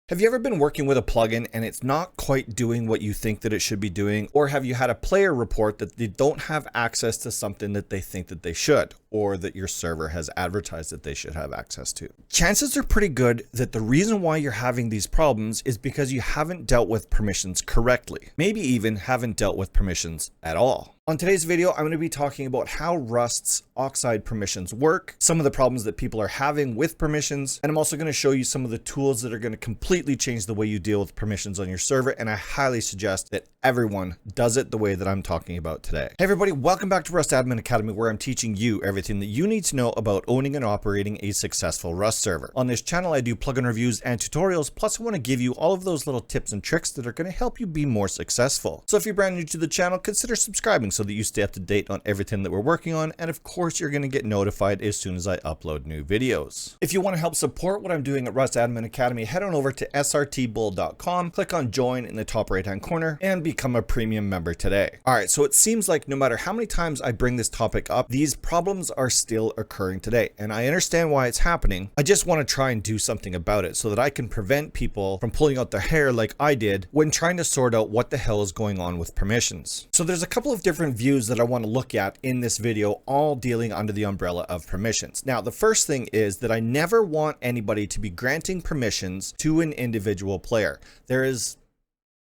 Have you ever been working with a plugin and it's not quite doing what you think that it should be doing? Or have you had a player report that they don't have access to something that they think that they should, or that your server has advertised that they should have access to? Chances are pretty good that the reason why you're having these problems is because you haven't dealt with permissions correctly. Maybe even haven't dealt with permissions at all. On today's video, I'm going to be talking about how Rust's Oxide permissions work, some of the problems that people are having with permissions, and I'm also going to show you some of the tools that are going to completely change the way you deal with permissions on your server, and I highly suggest that everyone does it the way that I'm talking about today. Hey everybody, welcome back to Rust Admin Academy, where I'm teaching you everything that you need to know about owning and operating a successful Rust server. On this channel, I do plugin reviews and tutorials, plus I want to give you all of those little tips and tricks that are going to help you be more successful. So if you're brand new to the channel, consider subscribing so that you stay up to date on everything that we're working on, and of course you're going to get notified as soon as I upload new videos. If you want to help support what I'm doing at Rust Admin Academy, head on over to SRTBULL.com, click on join in the top right hand corner, and become a premium member today. Alright, so it seems like no matter how many times I bring this topic up, these problems are still occurring today, and I understand why it's happening. I just want to try and do something about it so that I can prevent people from pulling out their hair like I did when trying to sort out what the hell is going on with permissions. So there's a couple of different views that I want to look at in this video, all dealing under the umbrella of permissions. Now, the first thing is that I never want anybody to be granting permissions to an individual player. There is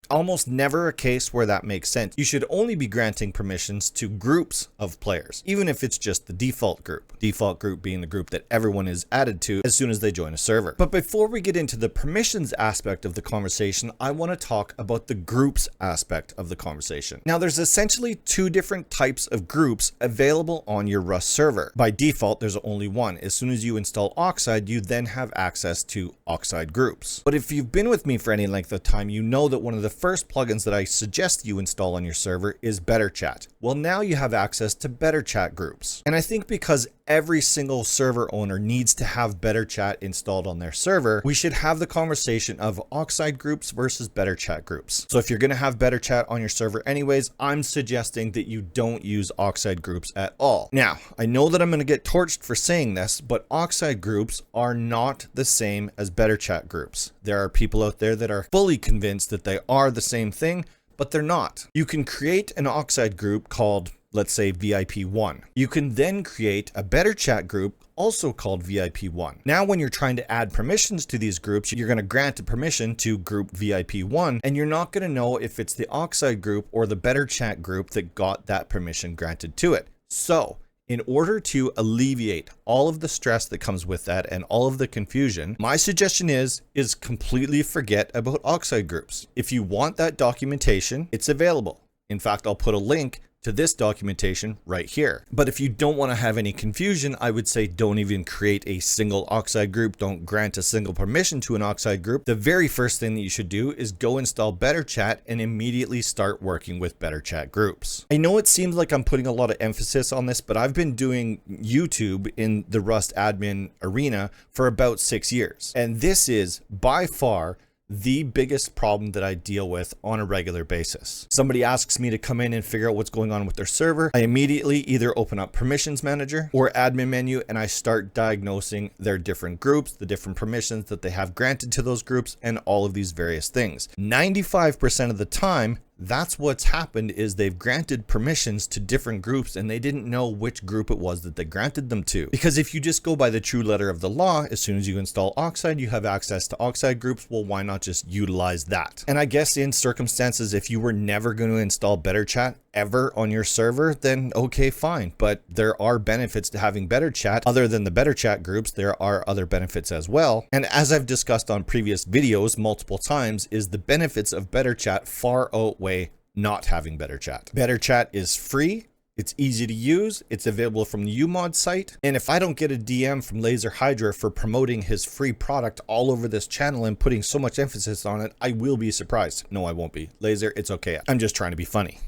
almost never a case where that makes sense. You should only be granting permissions to groups of players, even if it's just the default group. Default group being the group that everyone is added to as soon as they join a server. But before we get into the permissions aspect of the conversation, I want to talk about the groups aspect of the conversation. Now, there's essentially two different types of groups available on your Rust server. By default, there's only one. As soon as you install Oxide, you then have access to Oxide groups. But if you've been with me for any length of time, you know that one of the first plugins that I suggest you install on your server is BetterChat. Well, now you have access to BetterChat groups. And I think because every single server owner needs to have BetterChat installed on their server, we should have the conversation of Oxide groups versus BetterChat groups. So if you're going to have BetterChat on your server anyways, I'm suggesting that you don't use Oxide groups at all. Now, I know that I'm going to get torched for saying this, but Oxide groups are not the same as BetterChat groups. There are people out there that are fully convinced that they are the same thing, but they're not. You can create an Oxide group called, let's say, VIP1. You can then create a BetterChat group also called VIP1. Now, when you're trying to add permissions to these groups, you're going to grant a permission to group VIP1, and you're not going to know if it's the Oxide group or the BetterChat group that got that permission granted to it. So, in order to alleviate all of the stress that comes with that and all of the confusion, my suggestion is completely forget about Oxide groups. If you want that documentation, it's available. In fact, I'll put a link to this documentation right here. But if you don't want to have any confusion, I would say don't even create a single Oxide group. Don't grant a single permission to an Oxide group. The very first thing that you should do is go install BetterChat and immediately start working with BetterChat groups. I know it seems like I'm putting a lot of emphasis on this, but I've been doing YouTube in the Rust admin arena for about 6 years. And this is by far the biggest problem that I deal with on a regular basis. Somebody asks me to come in and figure out what's going on with their server. I immediately either open up PermissionsManager or AdminMenu, and I start diagnosing their different groups, the different permissions that they have granted to those groups, and all of these various things. 95% of the time, that's what's happened is they've granted permissions to different groups and they didn't know which group it was that they granted them to. Because if you just go by the true letter of the law, as soon as you install Oxide, you have access to Oxide groups. Well, why not just utilize that? And I guess in circumstances, if you were never going to install BetterChat ever on your server, then okay, fine. But there are benefits to having BetterChat. Other than the BetterChat groups, there are other benefits as well. And as I've discussed on previous videos multiple times, is the benefits of BetterChat far outweigh not having BetterChat. BetterChat is free. It's easy to use. It's available from the Umod site. And if I don't get a DM from Laser Hydra for promoting his free product all over this channel and putting so much emphasis on it, I will be surprised. No, I won't be. Laser, it's okay. I'm just trying to be funny.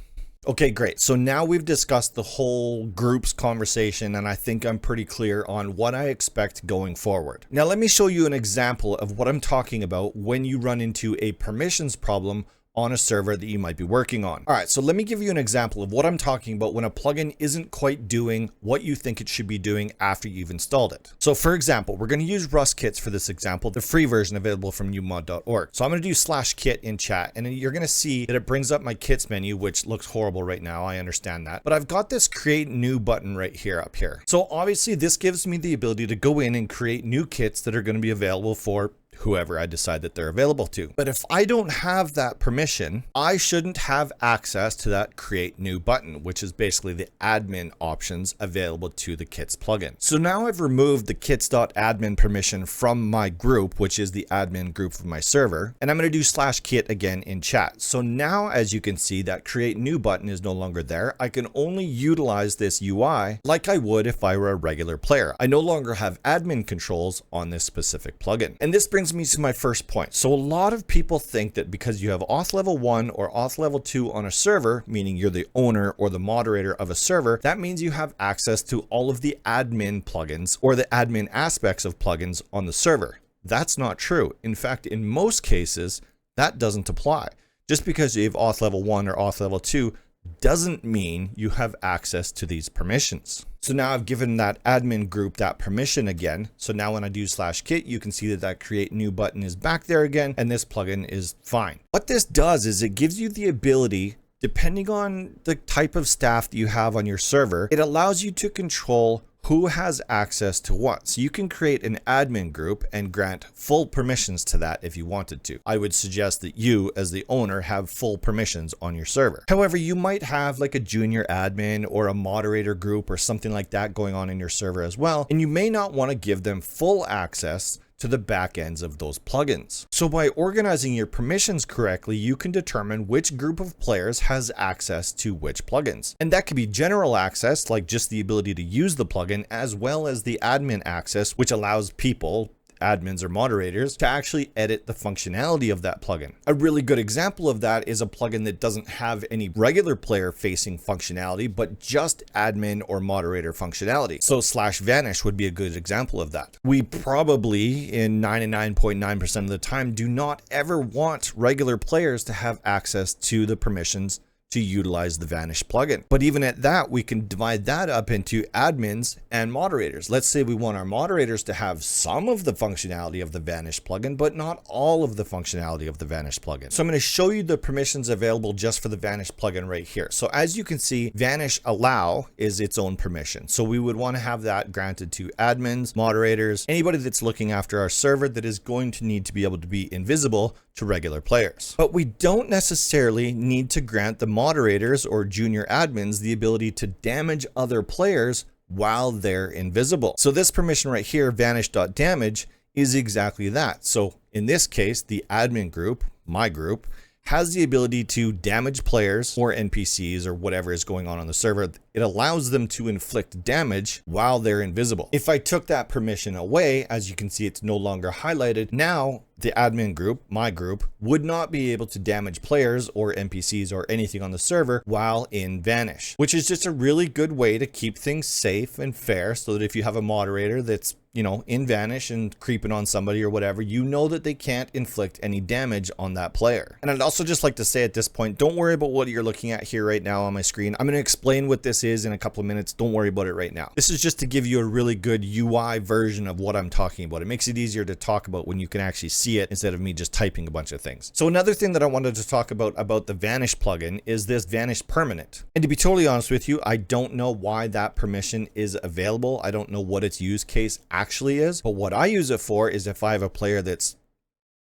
Okay, great. So now we've discussed the whole groups conversation, and I think I'm pretty clear on what I expect going forward. Now, let me show you an example of what I'm talking about when you run into a permissions problem on a server that you might be working on. All right, so let me give you an example of what I'm talking about when a plugin isn't quite doing what you think it should be doing after you've installed it. So for example, we're going to use Rust kits for this example, the free version available from umod.org. So I'm going to do /kit in chat, and you're going to see that it brings up my kits menu, which looks horrible right now. I understand that, but I've got this create new button right here up here. So obviously this gives me the ability to go in and create new kits that are going to be available for whoever I decide that they're available to. But if I don't have that permission, I shouldn't have access to that create new button, which is basically the admin options available to the kits plugin. So now I've removed the kits.admin permission from my group, which is the admin group of my server, and I'm going to do /kit again in chat. So now, as you can see, that create new button is no longer there. I can only utilize this UI like I would if I were a regular player. I no longer have admin controls on this specific plugin. And this brings me to my first point. So a lot of people think that because you have auth level 1 or auth level 2 on a server, meaning you're the owner or the moderator of a server, that means you have access to all of the admin plugins or the admin aspects of plugins on the server. That's not true. In fact, in most cases, that doesn't apply. Just because you have auth level 1 or auth level 2 doesn't mean you have access to these permissions. So now I've given that admin group that permission again. So now when I do /kit, you can see that that create new button is back there again, and this plugin is fine. What this does is it gives you the ability, depending on the type of staff that you have on your server, it allows you to control who has access to what. So you can create an admin group and grant full permissions to that if you wanted to. I would suggest that you, as the owner, have full permissions on your server. However, you might have like a junior admin or a moderator group or something like that going on in your server as well, and you may not want to give them full access to the back ends of those plugins. So by organizing your permissions correctly, you can determine which group of players has access to which plugins. And that could be general access, like just the ability to use the plugin, as well as the admin access, which allows people, admins or moderators, to actually edit the functionality of that plugin. A really good example of that is a plugin that doesn't have any regular player facing functionality, but just admin or moderator functionality. So /vanish would be a good example of that. We probably, in 99.9% of the time, do not ever want regular players to have access to the permissions to utilize the Vanish plugin. But even at that, we can divide that up into admins and moderators. Let's say we want our moderators to have some of the functionality of the Vanish plugin, but not all of the functionality of the Vanish plugin. So I'm going to show you the permissions available just for the Vanish plugin right here. So as you can see, Vanish allow is its own permission. So we would want to have that granted to admins, moderators, anybody that's looking after our server that is going to need to be able to be invisible to regular players. But we don't necessarily need to grant the moderators or junior admins the ability to damage other players while they're invisible. So this permission right here, vanish.damage, is exactly that. So in this case, the admin group, my group, has the ability to damage players or NPCs or whatever is going on the server. It allows them to inflict damage while they're invisible. If I took that permission away, as you can see, it's no longer highlighted. Now the admin group, my group, would not be able to damage players or NPCs or anything on the server while in Vanish, which is just a really good way to keep things safe and fair, so that if you have a moderator that's, you know, in Vanish and creeping on somebody or whatever, you know that they can't inflict any damage on that player. And I'd also just like to say at this point, don't worry about what you're looking at here right now on my screen. I'm going to explain what this is in a couple of minutes. Don't worry about it right now. This is just to give you a really good UI version of what I'm talking about. It makes it easier to talk about when you can actually see it instead of me just typing a bunch of things. So another thing that I wanted to talk about the Vanish plugin is this Vanish permanent. And to be totally honest with you, I don't know why that permission is available. I don't know what its use case actually is, but what I use it for is if I have a player that's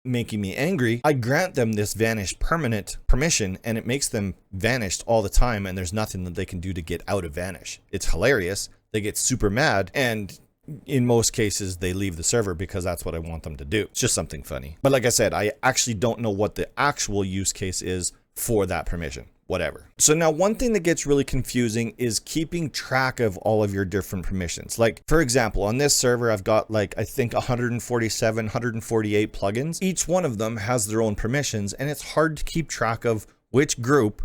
making me angry, I grant them this Vanish permanent permission, and it makes them vanished all the time, and there's nothing that they can do to get out of Vanish. It's hilarious. They get super mad, and in most cases they leave the server because that's what I want them to do. It's just something funny. But like I said, I actually don't know what the actual use case is for that permission. Whatever. So now one thing that gets really confusing is keeping track of all of your different permissions. Like, for example, on this server, I've got like, I think 147, 148 plugins. Each one of them has their own permissions, and it's hard to keep track of which group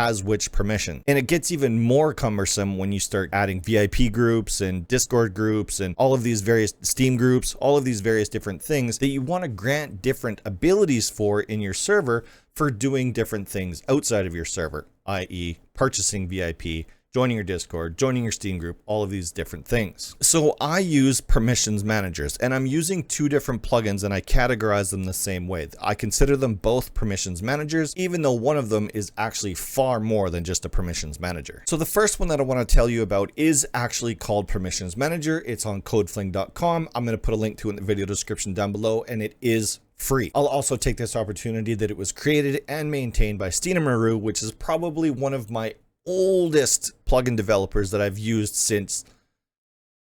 has which permission. And it gets even more cumbersome when you start adding VIP groups and Discord groups and all of these various Steam groups, all of these various different things that you want to grant different abilities for in your server for doing different things outside of your server, i.e. purchasing VIP, joining your Discord, joining your Steam group, all of these different things. So I use permissions managers, and I'm using two different plugins and I categorize them the same way. I consider them both permissions managers, even though one of them is actually far more than just a permissions manager. So the first one that I want to tell you about is actually called Permissions Manager. It's on CodeFling.com. I'm going to put a link to it in the video description down below, and it is free. I'll also take this opportunity that it was created and maintained by Steenamaroo, which is probably one of my oldest plugin developers that I've used since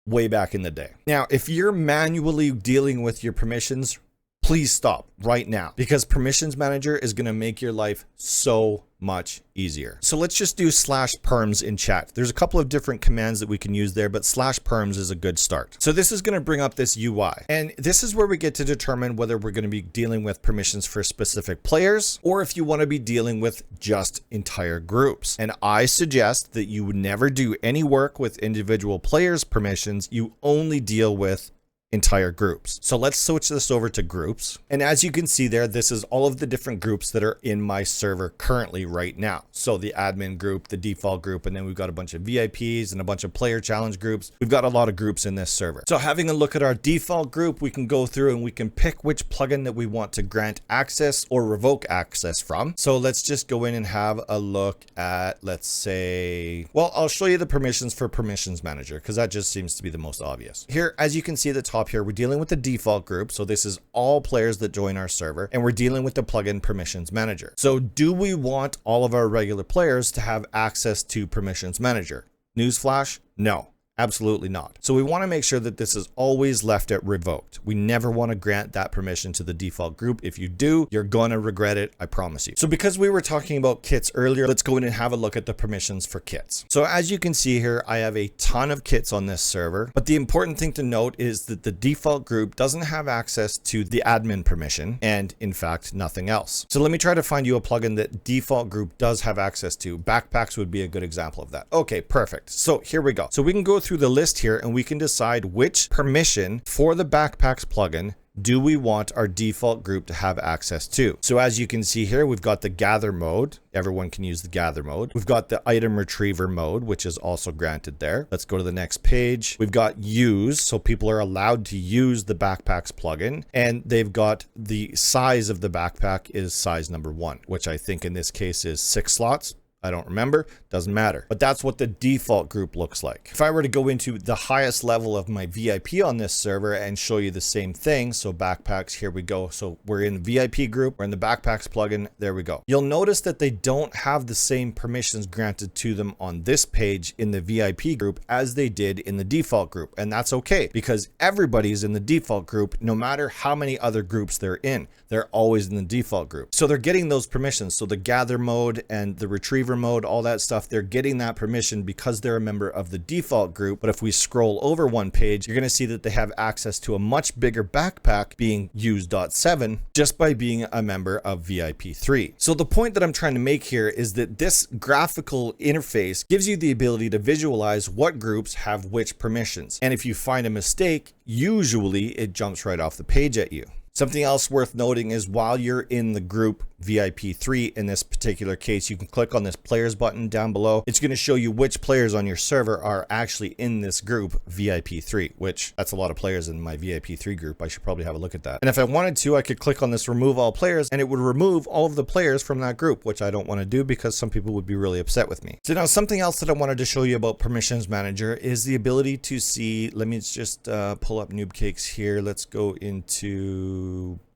way back in the day. Now, if you're manually dealing with your permissions, please stop right now, because Permissions Manager is going to make your life so much easier. So let's just do /perms in chat. There's a couple of different commands that we can use there, but /perms is a good start. So this is going to bring up this UI, and this is where we get to determine whether we're going to be dealing with permissions for specific players, or if you want to be dealing with just entire groups. And I suggest that you would never do any work with individual players' permissions. You only deal with entire groups. So let's switch this over to groups. And as you can see there, this is all of the different groups that are in my server currently right now. So the admin group, the default group, and then we've got a bunch of VIPs and a bunch of player challenge groups. We've got a lot of groups in this server. So having a look at our default group, we can go through and we can pick which plugin that we want to grant access or revoke access from. So let's just go in and have a look at, let's say, well, I'll show you the permissions for Permissions Manager, because that just seems to be the most obvious. Here, as you can see at the top here, we're dealing with the default group. So this is all players that join our server, and we're dealing with the plugin Permissions Manager. So do we want all of our regular players to have access to Permissions Manager? Newsflash, no. Absolutely not. So we want to make sure that this is always left at revoked. We never want to grant that permission to the default group. If you do, you're going to regret it, I promise you. So because we were talking about kits earlier, let's go in and have a look at the permissions for kits. So as you can see here, I have a ton of kits on this server, but the important thing to note is that the default group doesn't have access to the admin permission, and in fact, nothing else. So let me try to find you a plugin that default group does have access to. Backpacks would be a good example of that. Okay, perfect. So here we go. So we can go through the list here and we can decide which permission for the Backpacks plugin do we want our default group to have access to. So as you can see here, we've got the gather mode. Everyone can use the gather mode. We've got the item retriever mode, which is also granted there. Let's go to the next page. We've got use, so people are allowed to use the Backpacks plugin, and they've got the size of the backpack is size number 1, which I think in this case is 6 slots. I don't remember, doesn't matter. But that's what the default group looks like. If I were to go into the highest level of my VIP on this server and show you the same thing, so backpacks, here we go. So we're in the VIP group, we're in the Backpacks plugin, there we go. You'll notice that they don't have the same permissions granted to them on this page in the VIP group as they did in the default group. And that's okay, because everybody's in the default group, no matter how many other groups they're in. They're always in the default group. So they're getting those permissions. So the gather mode and the retriever mode, all that stuff, they're getting that permission because they're a member of the default group. But if we scroll over one page, you're going to see that they have access to a much bigger backpack, being use.7, just by being a member of VIP3. So the point that I'm trying to make here is that this graphical interface gives you the ability to visualize what groups have which permissions. And if you find a mistake, usually it jumps right off the page at you. Something else worth noting is while you're in the group VIP3, in this particular case, you can click on this players button down below. It's going to show you which players on your server are actually in this group VIP3, which that's a lot of players in my VIP3 group. I should probably have a look at that. And if I wanted to, I could click on this remove all players and it would remove all of the players from that group, which I don't want to do because some people would be really upset with me. So now something else that I wanted to show you about Permissions Manager is the ability to see, let me just pull up Noob Cakes here. Let's go into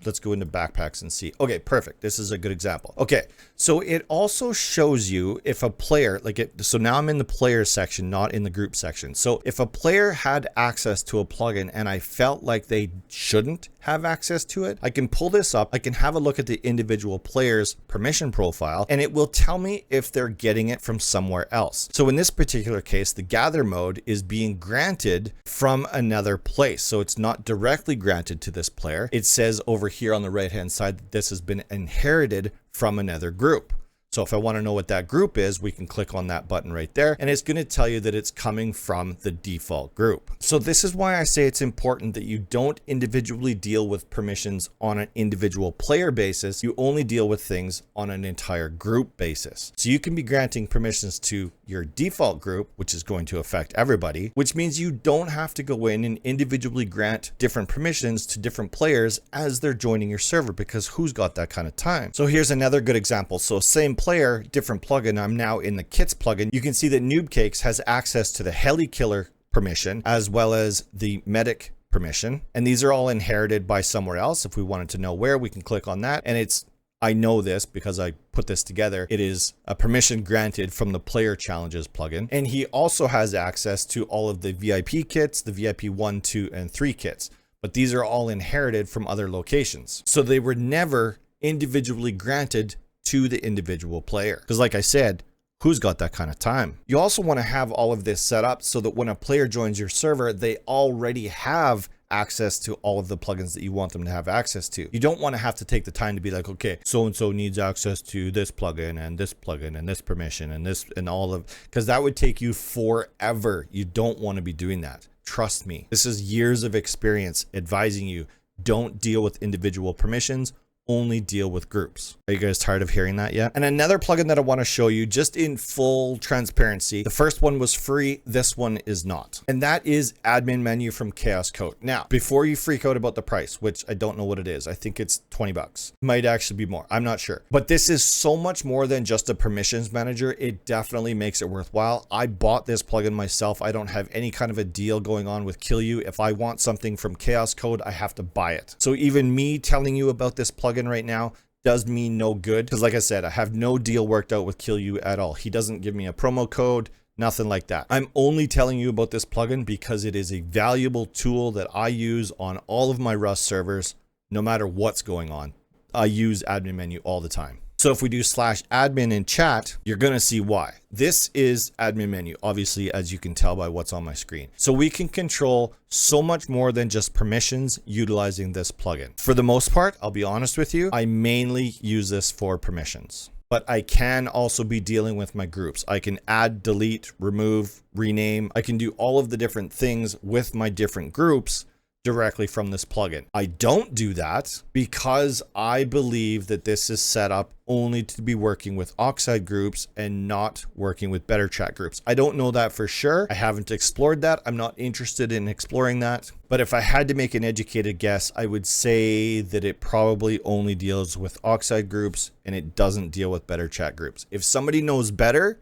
backpacks and see. Okay, perfect. This is a good example. Okay, so it also shows you if a player, so now I'm in the player section, not in the group section. So if a player had access to a plugin and I felt like they shouldn't have access to it, I can pull this up. I can have a look at the individual player's permission profile and it will tell me if they're getting it from somewhere else. So in this particular case, the gather mode is being granted from another place. So it's not directly granted to this player. It says over here on the right hand side that this has been inherited from another group. So if I want to know what that group is, we can click on that button right there, and it's going to tell you that it's coming from the default group. So this is why I say it's important that you don't individually deal with permissions on an individual player basis. You only deal with things on an entire group basis. So you can be granting permissions to your default group, which is going to affect everybody, which means you don't have to go in and individually grant different permissions to different players as they're joining your server, because who's got that kind of time? So here's another good example. So same player, different plugin. I'm now in the kits plugin. You can see that Noob Cakes has access to the Heli Killer permission as well as the Medic permission. And these are all inherited by somewhere else. If we wanted to know where, we can click on that. And I know this because I put this together. It is a permission granted from the Player Challenges plugin. And he also has access to all of the VIP kits, the VIP 1, 2, and 3 kits. But these are all inherited from other locations. So they were never individually granted to the individual player. Because like I said, who's got that kind of time? You also want to have all of this set up so that when a player joins your server, they already have access to all of the plugins that you want them to have access to. You don't want to have to take the time to be like, okay, so-and-so needs access to this plugin and this permission and this and all of, because that would take you forever. You don't want to be doing that. Trust me. This is years of experience advising you, don't deal with individual permissions. Only deal with groups. Are you guys tired of hearing that yet? And another plugin that I want to show you just in full transparency. The first one was free. This one is not. And that is AdminMenu from ChaosCode. Now, before you freak out about the price, which I don't know what it is. I think it's 20 bucks. Might actually be more. I'm not sure. But this is so much more than just a permissions manager. It definitely makes it worthwhile. I bought this plugin myself. I don't have any kind of a deal going on with Kill You. If I want something from ChaosCode, I have to buy it. So even me telling you about this plugin right now does me no good, because like I said, I have no deal worked out with Kill You at all. He doesn't give me a promo code, nothing like that. I'm only telling you about this plugin because it is a valuable tool that I use on all of my Rust servers, no matter what's going on. I use AdminMenu all the time. So if we do /admin in chat, you're going to see why. This is AdminMenu, obviously, as you can tell by what's on my screen. So we can control so much more than just permissions utilizing this plugin. For the most part, I'll be honest with you, I mainly use this for permissions. But I can also be dealing with my groups. I can add, delete, remove, rename. I can do all of the different things with my different groups directly from this plugin. I don't do that because I believe that this is set up only to be working with Oxide groups and not working with BetterChat groups. I don't know that for sure. I haven't explored that. I'm not interested in exploring that. But if I had to make an educated guess, I would say that it probably only deals with Oxide groups and it doesn't deal with BetterChat groups. If somebody knows better,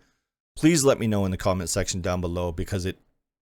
please let me know in the comment section down below, because it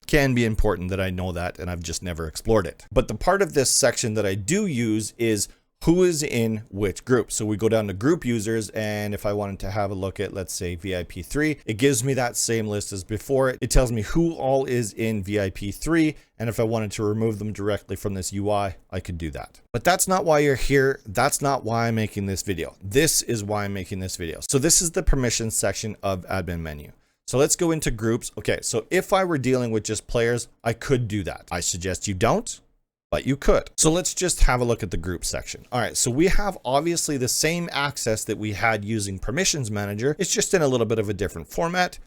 can be important that I know that, and I've just never explored it. But the part of this section that I do use is who is in which group. So we go down to group users, and if I wanted to have a look at, let's say, VIP 3, it gives me that same list as before. It tells me who all is in VIP 3, and if I wanted to remove them directly from this UI, I could do that. But that's not why you're here. That's not why I'm making this video. This is why I'm making this video. So this is the permissions section of AdminMenu. So let's go into groups. Okay, so if I were dealing with just players, I could do that. I suggest you don't, but you could. So let's just have a look at the group section. All right, so we have obviously the same access that we had using PermissionsManager. It's just in a little bit of a different format.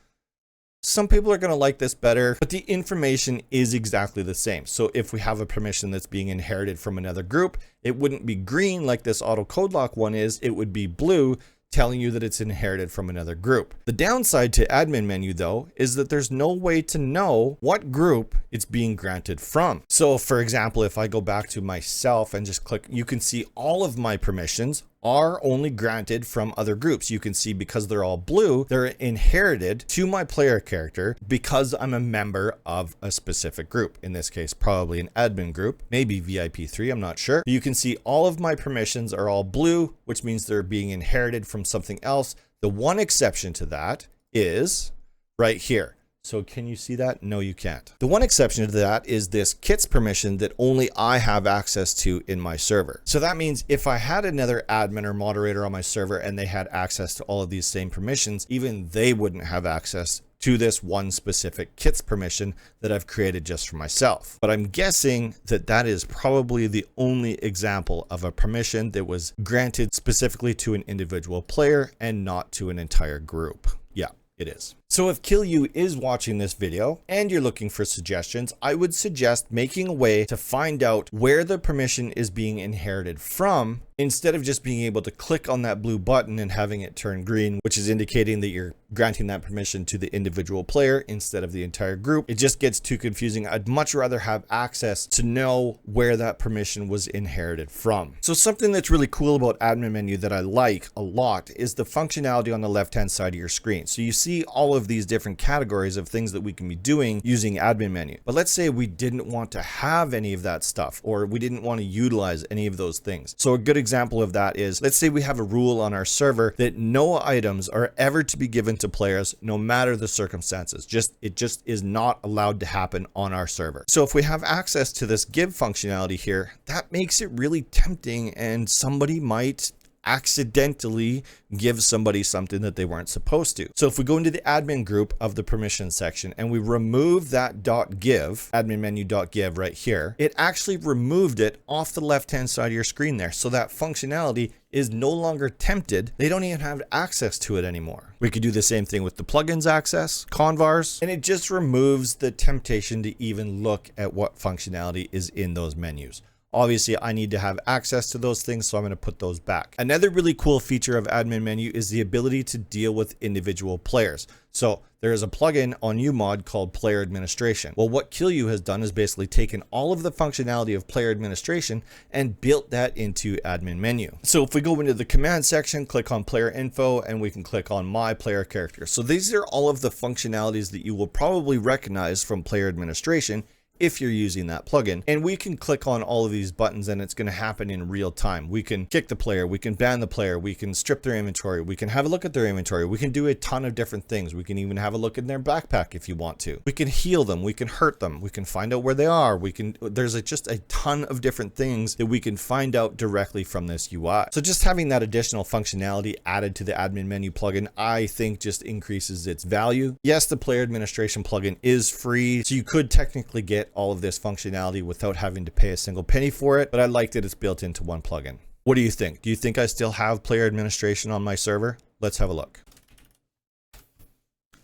Some people are going to like this better, but the information is exactly the same. So if we have a permission that's being inherited from another group, it wouldn't be green like this auto code lock one is. It would be blue, telling you that it's inherited from another group. The downside to AdminMenu though is that there's no way to know what group it's being granted from. So for example, if I go back to myself and just click, you can see all of my permissions are only granted from other groups. You can see because they're all blue, they're inherited to my player character because I'm a member of a specific group. In this case, probably an admin group, maybe VIP 3, I'm not sure. But you can see all of my permissions are all blue, which means they're being inherited from something else. The one exception to that is right here. So can you see that? No, you can't. The one exception to that is this kits permission that only I have access to in my server. So that means if I had another admin or moderator on my server and they had access to all of these same permissions, even they wouldn't have access to this one specific kits permission that I've created just for myself. But I'm guessing that that is probably the only example of a permission that was granted specifically to an individual player and not to an entire group. Yeah, it is. So if KillU is watching this video and you're looking for suggestions, I would suggest making a way to find out where the permission is being inherited from, instead of just being able to click on that blue button and having it turn green, which is indicating that you're granting that permission to the individual player instead of the entire group. It just gets too confusing. I'd much rather have access to know where that permission was inherited from. So something that's really cool about AdminMenu that I like a lot is the functionality on the left-hand side of your screen. So you see all of these different categories of things that we can be doing using AdminMenu. But let's say we didn't want to have any of that stuff, or we didn't want to utilize any of those things. So a good example of that is, let's say we have a rule on our server that no items are ever to be given to players, no matter the circumstances. It just is not allowed to happen on our server. So if we have access to this give functionality here, that makes it really tempting, and somebody might accidentally give somebody something that they weren't supposed to. So if we go into the admin group of the permission section and we remove that .give, adminmenu.give right here, it actually removed it off the left-hand side of your screen there. So that functionality is no longer tempted. They don't even have access to it anymore. We could do the same thing with the plugins access, convars, and it just removes the temptation to even look at what functionality is in those menus. Obviously, I need to have access to those things, so I'm going to put those back. Another really cool feature of AdminMenu is the ability to deal with individual players. So there is a plugin on Umod called Player Administration. Well, what KillU has done is basically taken all of the functionality of Player Administration and built that into AdminMenu. So if we go into the command section, click on Player Info, and we can click on My Player Character. So these are all of the functionalities that you will probably recognize from Player Administration if you're using that plugin. And we can click on all of these buttons and it's going to happen in real time. We can kick the player, we can ban the player, we can strip their inventory, we can have a look at their inventory, we can do a ton of different things. We can even have a look in their backpack if you want to. We can heal them, we can hurt them, we can find out where they are, there's just a ton of different things that we can find out directly from this UI. So just having that additional functionality added to the AdminMenu plugin, I think just increases its value. Yes, the Player Administration plugin is free, so you could technically get all of this functionality without having to pay a single penny for it, but I like that it's built into one plugin. What do you think? Do you think I still have Player Administration on my server? Let's have a look.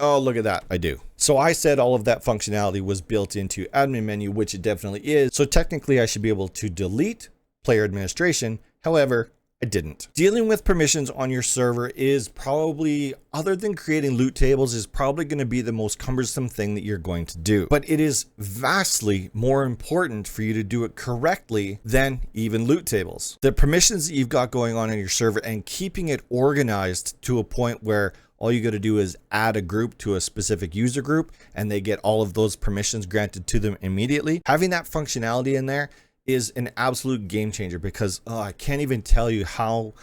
Oh, look at that. I do. So I said all of that functionality was built into AdminMenu, which it definitely is. So technically I should be able to delete Player Administration. However, I didn't. Dealing with permissions on your server is probably, other than creating loot tables, is probably going to be the most cumbersome thing that you're going to do. But it is vastly more important for you to do it correctly than even loot tables. The permissions that you've got going on in your server and keeping it organized to a point where all you got to do is add a group to a specific user group and they get all of those permissions granted to them immediately. Having that functionality in there is an absolute game changer, because I can't even tell you how,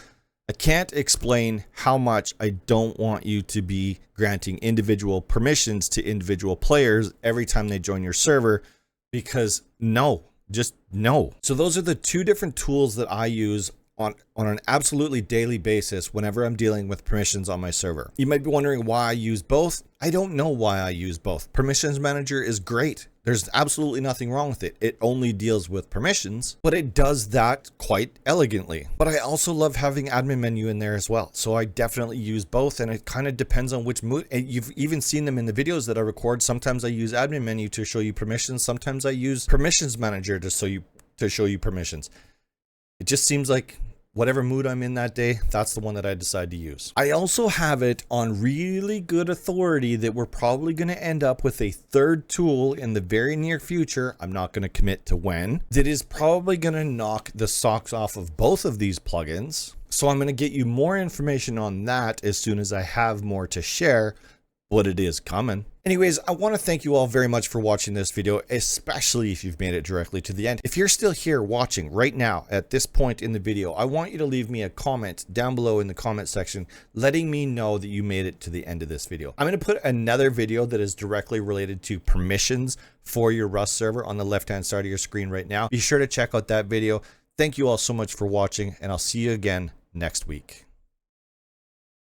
I can't explain how much I don't want you to be granting individual permissions to individual players every time they join your server, because no, just no. So those are the two different tools that I use on an absolutely daily basis whenever I'm dealing with permissions on my server. You might be wondering why I use both. I don't know why I use both. PermissionsManager is great. There's absolutely nothing wrong with it. It only deals with permissions, but it does that quite elegantly. But I also love having AdminMenu in there as well. So I definitely use both, and it kind of depends on which mood. And you've even seen them in the videos that I record. Sometimes I use AdminMenu to show you permissions. Sometimes I use PermissionsManager to show you permissions. It just seems like whatever mood I'm in that day, that's the one that I decide to use. I also have it on really good authority that we're probably going to end up with a third tool in the very near future. I'm not going to commit to when. That is probably going to knock the socks off of both of these plugins. So I'm going to get you more information on that as soon as I have more to share, but it is coming. Anyways, I want to thank you all very much for watching this video, especially if you've made it directly to the end. If you're still here watching right now at this point in the video, I want you to leave me a comment down below in the comment section letting me know that you made it to the end of this video. I'm going to put another video that is directly related to permissions for your Rust server on the left-hand side of your screen right now. Be sure to check out that video. Thank you all so much for watching, and I'll see you again next week.